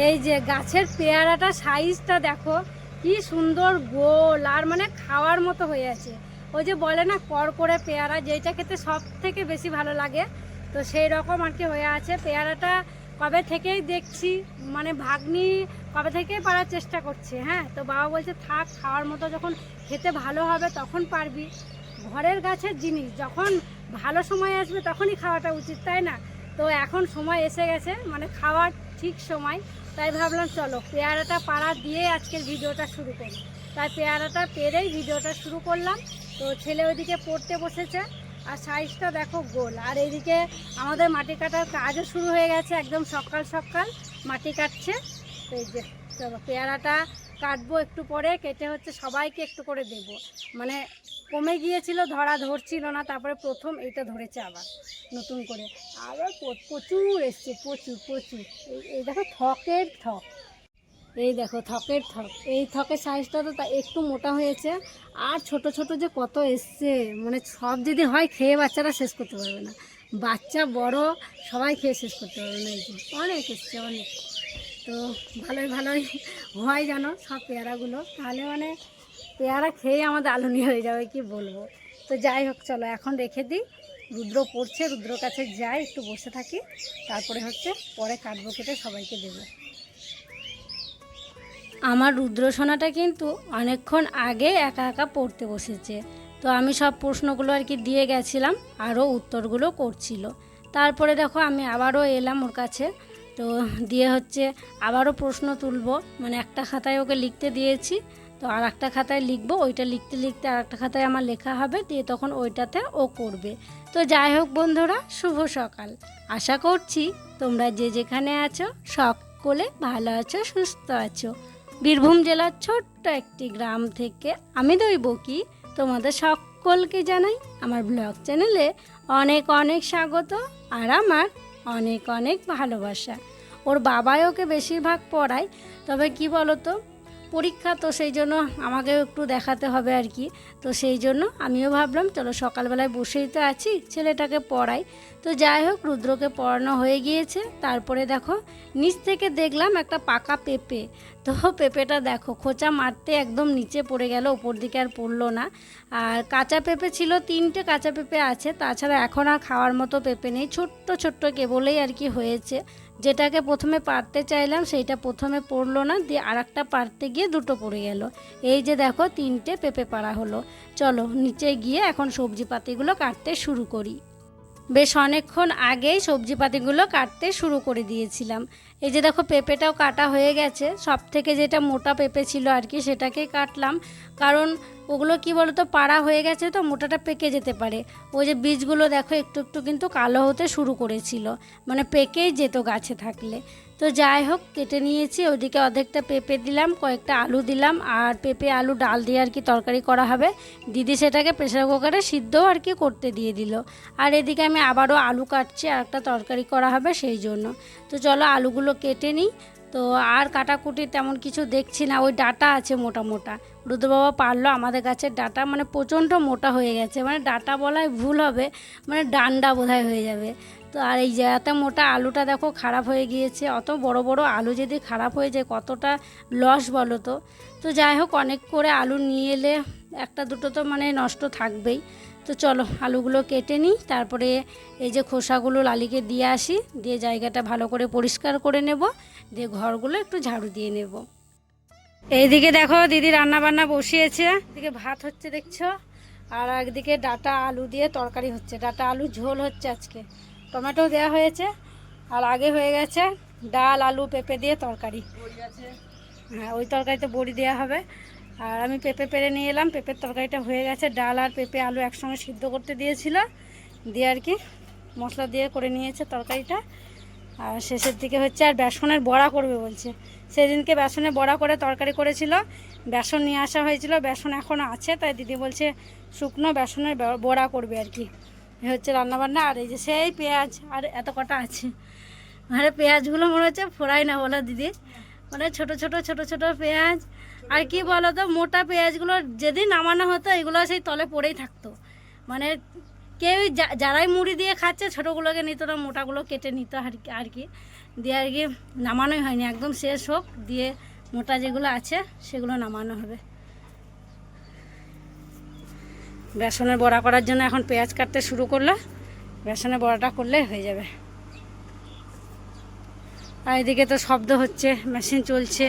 এই যে গাছের পেয়ারাটা সাইজটা দেখো কি সুন্দর গোল, আর মানে খাওয়ার মতো হয়ে আছে। ওই যে বলে না করকরে পেয়ারা, যেটা খেতে সব থেকে বেশি ভালো লাগে, তো সেই রকম আর কি হয়ে আছে পেয়ারাটা। কবে থেকেই দেখছি, মানে ভাগ্নি কবে থেকেই পারার চেষ্টা করছে। হ্যাঁ, তো বাবা বলছে থাক, খাওয়ার মতো যখন খেতে ভালো হবে তখন পারবি। ঘরের গাছের জিনিস যখন ভালো সময় আসবে তখনই খাওয়াটা উচিত, তাই না? তো এখন সময় এসে গেছে, মানে খাওয়ার ঠিক সময়। তাই ভাবলাম চলো পেয়ারাটা পাড়া দিয়ে আজকের ভিডিওটা শুরু করি। তাই পেয়ারাটা পেরেই ভিডিওটা শুরু করলাম। তো ছেলে ওইদিকে পড়তে বসেছে, আর সাইজটা দেখো গোল। আর এইদিকে আমাদের মাটি কাটার কাজও শুরু হয়ে গেছে, একদম সকাল সকাল মাটি কাটছে। তো এই যে চলো পেয়ারাটা কাটবো একটু পরে, কেটে হচ্ছে সবাইকে একটু করে দেব। মানে কমে গিয়েছিল, ধরছিল না, তারপরে প্রথম এইটা ধরেছে আবার নতুন করে। আবার প্রচুর এসছে, প্রচুর প্রচুর। এই দেখো থকের থক, এই দেখো থকের থক। এই থকের সাইজটা তো একটু মোটা হয়েছে, আর ছোট ছোট যে কত এসছে, মানে সব যদি হয় খেয়ে বাচ্চারা শেষ করতে পারবে না। বাচ্চা বড় সবাই খেয়ে শেষ করতে পারবে না। এই যে অনেক এসছে, অনেক। তো ভালোই ভালোই হয় জানো সব পেয়ারাগুলো, তাহলে মানে পেয়ারা খেয়ে আমাদের আলুনি হয়ে যাবে, কি বলবো। তো যাই হোক চলো এখন রেখে দিই, রুদ্র পড়ছে, রুদ্রর কাছে যাই, একটু বসে থাকি, তারপরে হচ্ছে পরে কাটবো, কেটে সবাইকে দেবো। আমার রুদ্রসোনাটা কিন্তু অনেকক্ষণ আগে একা একা পড়তে বসেছে। তো আমি সব প্রশ্নগুলো আর কি দিয়ে গেছিলাম, আরও উত্তরগুলো করছিল। তারপরে দেখো আমি আবারও এলাম ওর কাছে, তো দিয়ে হচ্ছে আবারও প্রশ্ন তুলবো। মানে একটা খাতায় ওকে লিখতে দিয়েছি, তো আর একটা খাতায় লিখবো, ওইটা লিখতে লিখতে আর একটা খাতায় আমার লেখা হবে, দিয়ে তখন ওইটাতে ও করবে। তো যাই হোক বন্ধুরা, শুভ সকাল। আশা করছি তোমরা যে যেখানে আছো সকলে ভালো আছো, সুস্থ আছো। বীরভূম জেলার ছোট্ট একটি গ্রাম থেকে আমি দৈবকী তোমাদের সকলকে জানাই আমার ব্লগ চ্যানেলে অনেক অনেক স্বাগত, আর আমার অনেক অনেক ভালোবাসা। ওর বাবাই ওকে বেশিরভাগ পড়ায়, তবে কি বলো তো, পরীক্ষা তো সেই জন্য আমাকেও একটু দেখাতে হবে আর কি। তো সেই জন্য আমিও ভাবলাম চলো সকালবেলায় বসেই তো আছি, ছেলেটাকে পড়াই। তো যাই হোক রুদ্রকে পড়ানো হয়ে গিয়েছে। তারপরে দেখো নিচ থেকে দেখলাম একটা পাকা পেঁপে। তো পেঁপেটা দেখো খোঁচা মারতে একদম নিচে পড়ে গেল, ওপর দিকে আর পড়লো না। আর কাঁচা পেঁপে ছিল, 3টে কাঁচা পেঁপে আছে, তাছাড়া এখন আর খাওয়ার মতো পেঁপে নেই, ছোট্ট ছোট্ট কেবলেই আর কি হয়েছে। যেটাকে প্রথমে পারতে চাইলাম সেইটা প্রথমে পড়লো না, দিয়ে আর একটা পারতে গিয়ে দুটো পড়ে গেল। এই যে দেখো 3টে পেঁপে পাড়া হলো। চলো নিচে গিয়ে এখন সবজিপাতিগুলো কাটতে শুরু করি। বেশ অনেকক্ষণ আগেই সবজিপাতিগুলো কাটতে শুরু করে দিয়েছিলাম। এই যে দেখো পেঁপেটাও কাটা হয়ে গেছে, সব থেকে যেটা মোটা পেঁপে ছিল আর কি সেটাকেই কাটলাম, কারণ ওগুলো কি বলতো পাড়া হয়ে গেছে তো মোটাটা পেকে যেতে পারে। ওই যে বীজগুলো দেখো একটু একটু কিন্তু কালো হতে শুরু করেছিল, মানে পেকেই যেত গাছে থাকলে। তো যাই হোক কেটে নিয়েছি, ওদিকে অর্ধেকটা পেঁপে দিলাম, কয়েকটা আলু দিলাম, আর পেঁপে আলু ডাল দিয়ে আর কি তরকারি করা হবে। দিদি সেটাকে প্রেসার কুকারে সিদ্ধ আর কি করতে দিয়ে দিল। আর এদিকে আমি আবারও আলু কাটছি, আর একটা তরকারি করা হবে সেই জন্য। তো চলো আলুগুলো কেটে নিই। তো আর কাটাকুটি তেমন কিছু দেখছি না, ওই ডাটা আছে মোটা মোটা, রুদ্র বাবা পারলো আমাদের গাছের ডাটা, মানে প্রচণ্ড মোটা হয়ে গেছে, মানে ডাটা বলাই ভুল হবে, মানে ডান্ডা বোধহয় হয়ে যাবে। তো আর এই যে এত মোটা আলুটা দেখো খারাপ হয়ে গিয়েছে, অত বড় বড় আলু যদি খারাপ হয়ে যায় কতটা লস বলো তো। তো যাই হোক অনেক করে আলু নিয়ে এলে একটা দুটো তো মানে নষ্ট থাকবেই। তো চলো আলুগুলো কেটে নিই, তারপরে এই যে খোসাগুলো লালিকে দিয়ে আসি, দিয়ে জায়গাটা ভালো করে পরিষ্কার করে নেব, দিয়ে ঘরগুলো একটু ঝাড়ু দিয়ে নেব। এইদিকে দেখো দিদি রান্না বান্না বসিয়েছে, এদিকে ভাত হচ্ছে দেখছো, আর একদিকে ডাটা আলু দিয়ে তরকারি হচ্ছে, ডাটা আলু ঝোল হচ্ছে আজকে, টমেটো দেওয়া হয়েছে, আর আগে হয়ে গেছে ডাল আলু পেঁপে দিয়ে তরকারি। হ্যাঁ ওই তরকারিতে বড়ি দেওয়া হবে। আর আমি পেঁপে পেরে নিয়ে এলাম, পেঁপের তরকারিটা হয়ে গেছে, ডাল আর পেঁপে আলু একসঙ্গে সিদ্ধ করতে দিয়েছিল, দিয়ে আর কি মশলা দিয়ে করে নিয়েছে তরকারিটা। আর শেষের দিকে হচ্ছে আর বেসনের বড়া করবে বলছে, সেদিনকে বেসনের বড়া করে তরকারি করেছিল, বেসন নিয়ে আসা হয়েছিল, বেসন এখনও আছে, তাই দিদি বলছে শুকনো বেসনের বড়া করবে আর কি। এ হচ্ছে রান্নাবান্না। আর এই যে সেই পেঁয়াজ আর এত কটা আছে, মানে পেঁয়াজগুলো মনে হচ্ছে ফোড়াই না বলো দিদি, মানে ছোট ছোট ছোট ছোট পেঁয়াজ। আর কি বলো তো মোটা পেঁয়াজগুলো যেদিন নামানো হতো এগুলো সেই তলে পড়েই থাকতো, মানে কেউ যারাই মুড়ি দিয়ে খাচ্ছে ছোটোগুলোকে নিত না, মোটাগুলো কেটে নিত আর কি। দিয়ে আর কি নামানোই হয়নি, একদম শেষ হোক দিয়ে মোটা যেগুলো আছে সেগুলো নামানো হবে। বেসনের বড়া করার জন্য এখন পেঁয়াজ কাটতে শুরু করলে বেসনের বড়াটা করলে হয়ে যাবে। আর এদিকে তো শব্দ হচ্ছে, মেশিন চলছে।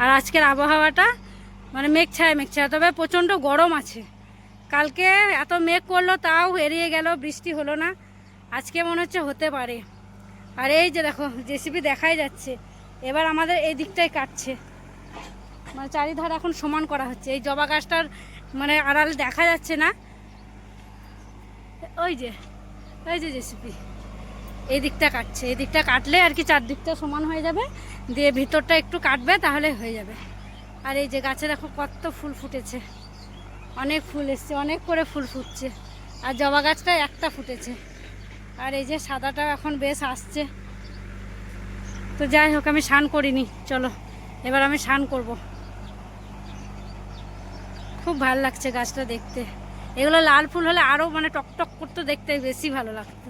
আর আজকের আবহাওয়াটা মানে মেঘ ছায়া, তবে প্রচণ্ড গরম আছে। কালকে এত মেঘ করলো তাও এড়িয়ে গেল, বৃষ্টি হলো না। আজকে মনে হচ্ছে হতে পারে। আর এই যে দেখো জেসিবি দেখাই যাচ্ছে, এবার আমাদের এই দিকটাই কাটছে, মানে চারিধার এখন সমান করা হচ্ছে। এই জবা গাছটার মানে আড়াল দেখা যাচ্ছে না, ওই যে জেসিবি এই দিকটা কাটছে। এই দিকটা কাটলে আর কি চারদিকটা সমান হয়ে যাবে, দিয়ে ভিতরটা একটু কাটবে তাহলে হয়ে যাবে। আর এই যে গাছে দেখো কত ফুল ফুটেছে, অনেক ফুল এসছে, অনেক করে ফুল ফুটছে। আর জবা গাছটা একটা ফুটেছে। আর এই যে সাদাটা এখন বেশ আসছে। তো যাই হোক, আমি স্নান করিনি, চলো এবার আমি স্নান করব। খুব ভালো লাগছে গাছটা দেখতে। এগুলো লাল ফুল হলে আরও মানে টকটক করতে দেখতে বেশি ভালো লাগতো।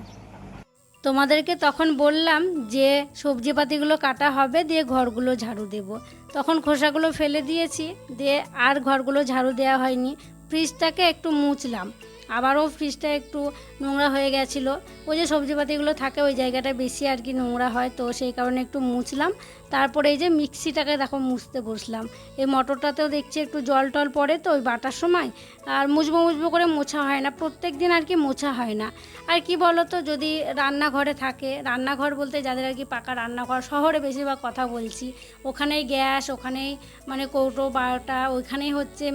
তোমাদেরকে তখন বললাম যে সবজিপাতিগুলো কাটা হবে, দিয়ে ঘরগুলো ঝাড়ু দেব। তখন খোসাগুলো ফেলে দিয়েছি, দিয়ে আর ঘরগুলো ঝাড়ু দেওয়া হয়নি। ফ্রিজটাকে একটু মুছলাম, আবারও ফ্রিজটা একটু নোংরা হয়ে গেছিলো। ওই যে সবজিপাতিগুলো থাকে ওই জায়গাটা বেশি আর কি নোংরা হয়, তো সেই কারণে একটু মুছলাম। তারপরে এই যে মিক্সিটাকে দেখো মুছতে বসলাম। এই মটরটাতেও দেখছি একটু জল টল পড়ে তো ওই বাটার সময়, আর মুছবো করে মোছা হয় না, প্রত্যেক দিন আর কি মোছা হয় না। আর কি বলো তো, যদি রান্নাঘরে থাকে, রান্নাঘর বলতে যাদের আর কি পাকা রান্নাঘর, শহরে বেশিরভাগ কথা বলছি, ওখানেই গ্যাস, ওখানেই মানে কৌটো বারোটা, ওইখানেই হচ্ছে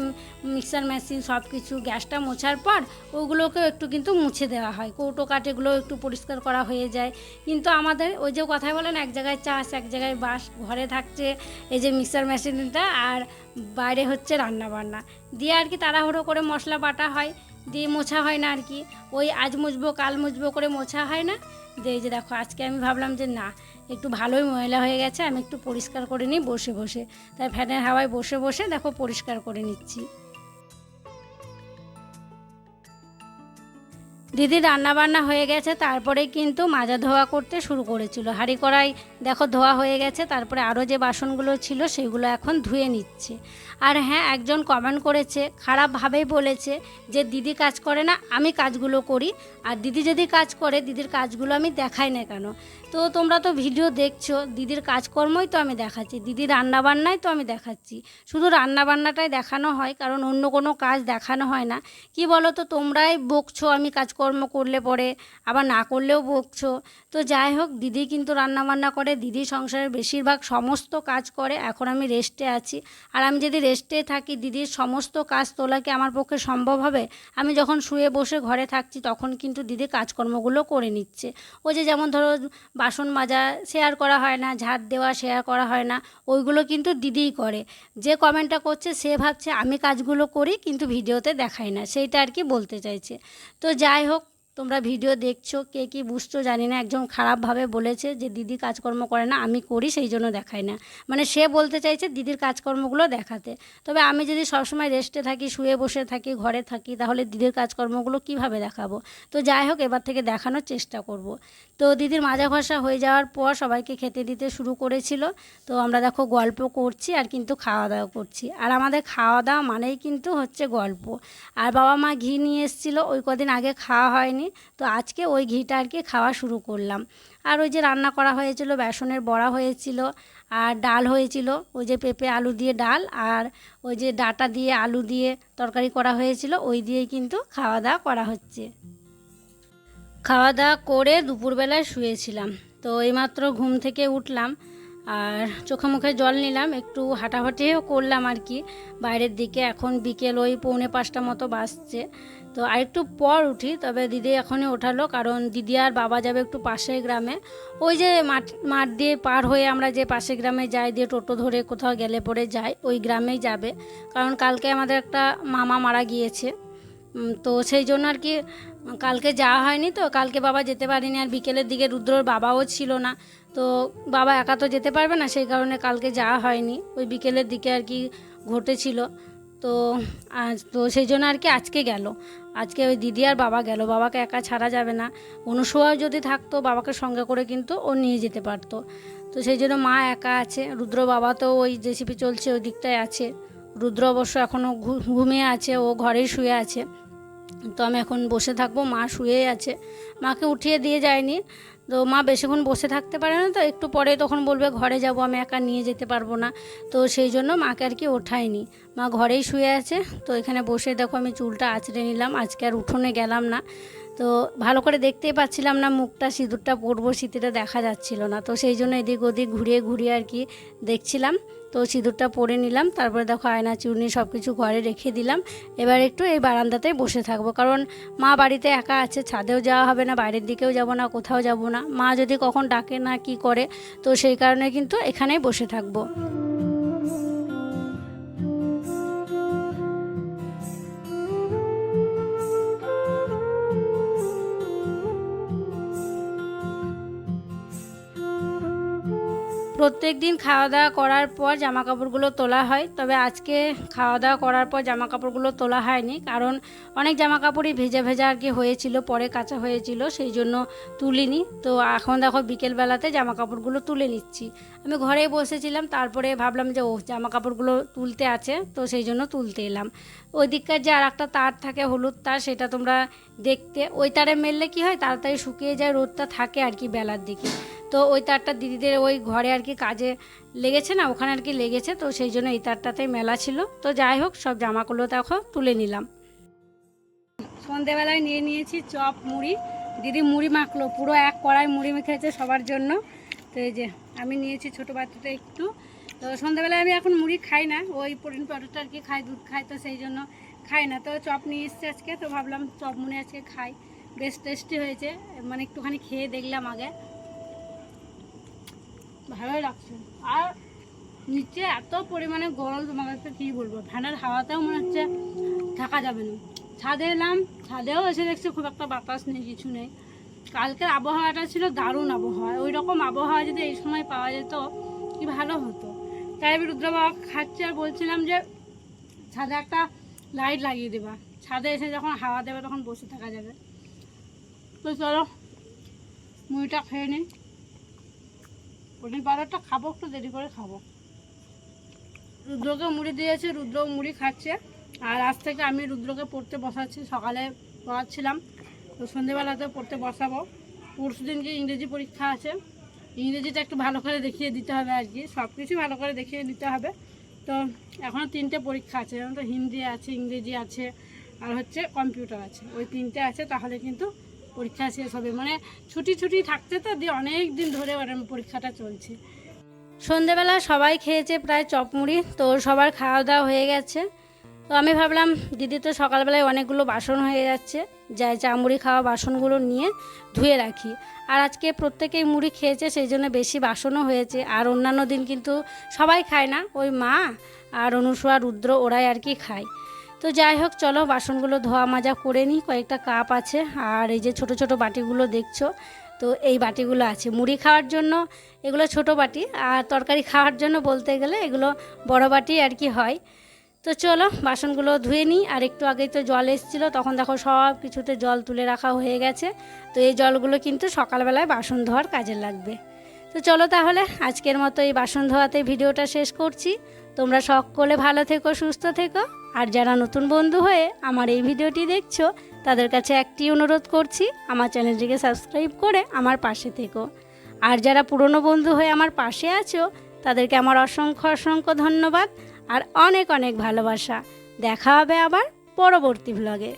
মিক্সার মেশিন, সব কিছু। গ্যাসটা মোছার পর ওগুলোকেও একটু কিন্তু মুছে দেওয়া হয়, কৌটো কাঠেগুলো একটু পরিষ্কার করা হয়ে যায়। কিন্তু আমাদের ওই যে কথাই বলেন, এক জায়গায় চাষ এক জায়গায় বাস, ঘরে থাকছে এই যে মিক্সার মেশিনটা, আর বাইরে হচ্ছে রান্না বান্না, দিয়ে আর কি তাড়াহুড়ো করে মশলা বাটা হয়, দিয়ে মোছা হয় না আর কি। ওই আজ মুছবো কাল মুছবো করে মোছা হয় না। দিয়ে এই যে দেখো আজকে আমি ভাবলাম যে না, একটু ভালোই ময়লা হয়ে গেছে, আমি একটু পরিষ্কার করে নিই বসে বসে। তাই ফ্যানের হাওয়ায় বসে বসে দেখো পরিষ্কার করে নিচ্ছি। দিদি রান্নাবান্না হয়ে গেছে, তারপরে কিন্তু মাজা ধোয়া করতে শুরু করেছিল। হাঁড়ি কড়াই দেখো ধোয়া হয়ে গেছে, তারপরে আরও যে বাসনগুলো ছিল সেগুলো এখন ধুয়ে নিচ্ছে। আর হ্যাঁ, একজন কমেন্ট করেছে, খারাপভাবেই বলেছে যে দিদি কাজ করে না, আমি কাজগুলো করি। আর দিদি যদি কাজ করে, দিদির কাজগুলো আমি দেখাই না কেন? তো তোমরা তো ভিডিও দেখছো, দিদির কাজকর্মই তো আমি দেখাচ্ছি, দিদির রান্নাবান্নাই তো আমি দেখাচ্ছি। শুধু রান্নাবান্নাটাই দেখানো হয়, কারণ অন্য কোনো কাজ দেখানো হয় না। কি বলো তো, তোমরাই বকছো আমি কাজকর্ম করলে পরে, আবার না করলেও বকছো। তো যাই হোক, দিদি কিন্তু রান্নাবান্না করে, দিদি সংসারের বেশিরভাগ সমস্ত কাজ করে। এখন আমি রেস্টে আছি, আর আমি যদি রেস্টে থাকি, দিদির সমস্ত কাজ তোলা কি আমার পক্ষে সম্ভব হবে? আমি যখন শুয়ে বসে ঘরে থাকছি তখন কিন্তু দিদি কাজকর্মগুলো করে নিচ্ছে। ওই যে যেমন ধরো বাসন মাজা শেয়ার করা হয় না, ঝাড় দেওয়া শেয়ার করা হয় না, ওইগুলো কিন্তু দিদিই করে। যে কমেন্টটা করছে সে ভাবছে আমি কাজগুলো করি কিন্তু ভিডিওতে দেখাই না, সেইটা আর কি বলতে চাইছে। তো যাই হোক, তোমরা ভিডিও দেখছো, কে কী বুঝছো জানি না। একজন খারাপভাবে বলেছে যে দিদি কাজকর্ম করে না, আমি করি সেই জন্য দেখাই না, মানে সে বলতে চাইছে দিদির কাজকর্মগুলো দেখাতে। তবে আমি যদি সবসময় রেস্টে থাকি, শুয়ে বসে থাকি, ঘরে থাকি, তাহলে দিদির কাজকর্মগুলো কিভাবে দেখাবো? তো যাই হোক, এবার থেকে দেখানোর চেষ্টা করব। তো দিদির মাজা ঘষা হয়ে যাওয়ার পর সবাইকে খেতে দিতে শুরু করেছিল। তো আমরা দেখো গল্প করছি আর কিন্তু খাওয়া দাওয়া করছি। আর আমাদের খাওয়া দাওয়া মানেই কিন্তু হচ্ছে গল্প। আর বাবা মা ঘি নিয়ে এসেছিলো, ওই কদিন আগে খাওয়া হয়নি, তো আজকে ওই ঘিটা আর কি খাওয়া শুরু করলাম। আর ওই যে রান্না করা হয়েছিল, বেসনের বড়া হয়েছিল, আর ডাল হয়েছিল, ওই যে পেঁপে আলু দিয়ে ডাল, আর ওই যে ডাঁটা দিয়ে আলু দিয়ে তরকারি করা হয়েছিল, ওই দিয়েই কিন্তু খাওয়া দাওয়া করা হচ্ছে। খাওয়া দাওয়া করে দুপুরবেলায় শুয়েছিলাম, তো এইমাত্র ঘুম থেকে উঠলাম, আর চোখে মুখে জল নিলাম, একটু হাঁটাহাঁটিও করলাম আর কি বাইরের দিকে। এখন বিকেল ওই 4:45 মতো বাজছে, তো আরেকটু পর উঠি। তবে দিদি এখনই ওঠালো, কারণ দিদি আর বাবা যাবে একটু পাশের গ্রামে। ওই যে মাঠ দিয়ে পার হয়ে আমরা যে পাশের গ্রামে যাই, দিয়ে টোটো ধরে কোথাও গেলে পরে যাই, ওই গ্রামেই যাবে। কারণ কালকে আমাদের একটা মামা মারা গিয়েছে, তো সেই জন্য আর কি কালকে যাওয়া হয়নি। তো কালকে বাবা যেতে পারিনি, আর বিকেলের দিকে রুদ্রর বাবাও ছিল না, তো বাবা একা তো যেতে পারবে না, সেই কারণে কালকে যাওয়া হয়নি। ওই বিকেলের দিকে আর কি ঘটেছিল, তো সেই জন্য আর কি আজকে গেল। আজকে ওই দিদি আর বাবা গেল, বাবাকে একা ছাড়া যাবে না। অনুসূয়াও যদি থাকতো বাবাকে সঙ্গে করে কিন্তু ও নিয়ে যেতে পারতো। তো সেই জন্য মা একা আছে। রুদ্র বাবা তো ওই জেসিপি চলছে ওই দিকটায় আছে। রুদ্র অবশ্য এখনও ঘুমিয়ে আছে, ও ঘরেই শুয়ে আছে। তো আমি এখন বসে থাকবো, মা শুয়েই আছে, মাকে উঠিয়ে দিয়ে যায়নি। তো মা বেশিক্ষণ বসে থাকতে পারে না, তো একটু পরে তখন বলবে ঘরে যাব, আমি একা নিয়ে যেতে পারবো না। তো সেই জন্য মাকে আর কি ওঠায়নি, মা ঘরেই শুয়ে আছে। তো এখানে বসে দেখো আমি চুলটা আঁচড়ে নিলাম, আজকে আর উঠোনে গেলাম না। তো ভালো করে দেখতেই পাচ্ছিলাম না মুখটা, সিঁদুরটা পরবো শীতেটা দেখা যাচ্ছিল না, তো সেই জন্য এদিক ওদিক ঘুরিয়ে ঘুরিয়ে আর কি দেখছিলাম। তো সিঁদুরটা পরে নিলাম, তারপরে দেখো আয়না চূর্ণি সব কিছু ঘরে রেখে দিলাম। এবার একটু এই বারান্দাতেই বসে থাকবো, কারণ মা বাড়িতে একা আছে, ছাদেও যাওয়া হবে না, বাইরের দিকেও যাব না, কোথাও যাব না। মা যদি কখন ডাকে না কি করে, তো সেই কারণে কিন্তু এখানেই বসে থাকবো। প্রত্যেক দিন খাওয়া দাওয়া করার পর জামা কাপড়গুলো তোলা হয়, তবে আজকে খাওয়া দাওয়া করার পর জামা কাপড়গুলো তোলা হয়নি, কারণ অনেক জামা কাপড়ই ভেজা ভেজা আর কি হয়েছিল, পরে কাঁচা হয়েছিল, সেই জন্য তুলিনি। তো এখন দেখো বিকেলবেলাতে জামা কাপড়গুলো তুলে নিচ্ছি। আমি ঘরেই বসেছিলাম, তারপরে ভাবলাম যে জামা কাপড়গুলো তুলতে আছে, তো সেই জন্য তুলতে এলাম। ওই দিককার যে আর একটা তার থাকে হলুদ তার, সেটা তোমরা দেখতে, ওই তারে মেললে কি হয় তাড়াতাড়ি শুকিয়ে যায়, রোদটা থাকে আর কি বেলার দিকে। তো ওই তারটা দিদিদের ওই ঘরে আর কি কাজে লেগেছে না, ওখানে আর কি লেগেছে, তো সেই জন্য এই তারটাতেই মেলা ছিল। তো যাই হোক সব জামাগুলো দেখো তুলে নিলাম। সন্ধেবেলায় নিয়ে নিয়েছি চপ মুড়ি, দিদি মুড়ি মাখলো, পুরো এক কড়াই মুড়ি মেখেছে সবার জন্য। তো এই যে আমি নিয়েছি ছোটো বাটিতে একটু। তো সন্ধেবেলায় আমি এখন মুড়ি খাই না, ওই প্রোটিন পাউডারটা আর কি খাই, দুধ খাই, তো সেই জন্য খাই না। তো চপ নিয়ে এসছি আজকে, তো ভাবলাম চপ মুড়ি আজকে খাই, বেশ টেস্টি হয়েছে, মানে একটুখানি খেয়ে দেখলাম আগে, ভালোই লাগছে। আর নিচে এত পরিমাণে গরম, তোমাদেরকে কী বলবো, ফ্যানের হাওয়াতেও মনে হচ্ছে থাকা যাবে না। ছাদে এলাম, ছাদেও এসে দেখছি খুব একটা বাতাস নেই, কিছু নেই। কালকের আবহাওয়াটা ছিল দারুণ আবহাওয়া, ওই রকম আবহাওয়া যদি এই সময় পাওয়া যেত কি ভালো হতো। তাই আমি রুদ্রবাবা খাচ্ছি আর বলছিলাম যে ছাদে একটা লাইট লাগিয়ে দেবা, ছাদে এসে যখন হাওয়া দেবে তখন বসে থাকা যাবে। তো চলো মুড়িটা খেয়ে নিই, প্রোটিন পাউডারটা খাবো, একটু দেরি করে খাবো। রুদ্রকে মুড়ি দিয়েছে, রুদ্র মুড়ি খাচ্ছে। আর আজ থেকে আমি রুদ্রকে পড়তে বসাচ্ছি, সকালে পড়াচ্ছিলাম, তো সন্ধেবেলাতে পড়তে বসাবো। পরশু দিনকে ইংরেজি পরীক্ষা আছে, ইংরেজিটা একটু ভালো করে দেখিয়ে দিতে হবে আর কি, সব কিছু ভালো করে দেখিয়ে দিতে হবে। তো এখনও 3টে পরীক্ষা আছে, যেমন তো হিন্দি আছে, ইংরেজি আছে, আর হচ্ছে কম্পিউটার আছে, ওই 3টে আছে, তাহলে কিন্তু পরীক্ষা শেষ হবে। মানে ছুটি ছুটি থাকছে তো, দিয়ে অনেক দিন ধরে পরীক্ষাটা চলছে। সন্ধেবেলা সবাই খেয়েছে প্রায় চপ মুড়ি, তো সবার খাওয়া দাওয়া হয়ে গেছে। তো আমি ভাবলাম দিদি তো সকালবেলায় অনেকগুলো বাসন হয়ে যাচ্ছে, যাই চা মুড়ি খাওয়া বাসনগুলো নিয়ে ধুয়ে রাখি। আর আজকে প্রত্যেকেই মুড়ি খেয়েছে, সেই জন্য বেশি বাসনও হয়েছে। আর অন্যান্য দিন কিন্তু সবাই খায় না, ওই মা আর অনুসূয়া রুদ্র ওরাই আর কি খায়। তো যাই হোক চলো বাসনগুলো ধোয়া মাজা করে নিই। কয়েকটা কাপ আছে, আর এই যে ছোট ছোট বাটিগুলো দেখছো, তো এই বাটিগুলো আছে মুড়ি খাওয়ার জন্য, এগুলো ছোট বাটি, আর তরকারি খাওয়ার জন্য বলতে গেলে এগুলো বড় বাটি আর কি হয়। তো চলো বাসনগুলো ধুয়ে নিই। আর একটু আগেই তো জল এসেছিলো, তখন দেখো সব কিছুতে জল তুলে রাখা হয়ে গেছে। তো এই জলগুলো কিন্তু সকালবেলায় বাসন ধোয়ার কাজে লাগবে। তো চলো তাহলে আজকের মতো এই বাসন ধোয়াতে ভিডিওটা শেষ করছি। তোমরা সকলে ভালো থেকো, সুস্থ থেকো। আর যারা নতুন বন্ধু হয়ে আমার এই ভিডিওটি দেখছো, তাদের কাছে একটি অনুরোধ করছি, আমার চ্যানেলটিকে সাবস্ক্রাইব করে আমার পাশে থেকো। আর যারা পুরনো বন্ধু হয়ে আমার পাশে আছো, তাদেরকে আমার অসংখ্য অসংখ্য ধন্যবাদ আর অনেক অনেক ভালোবাসা। দেখা হবে আবার পরবর্তী ব্লগে।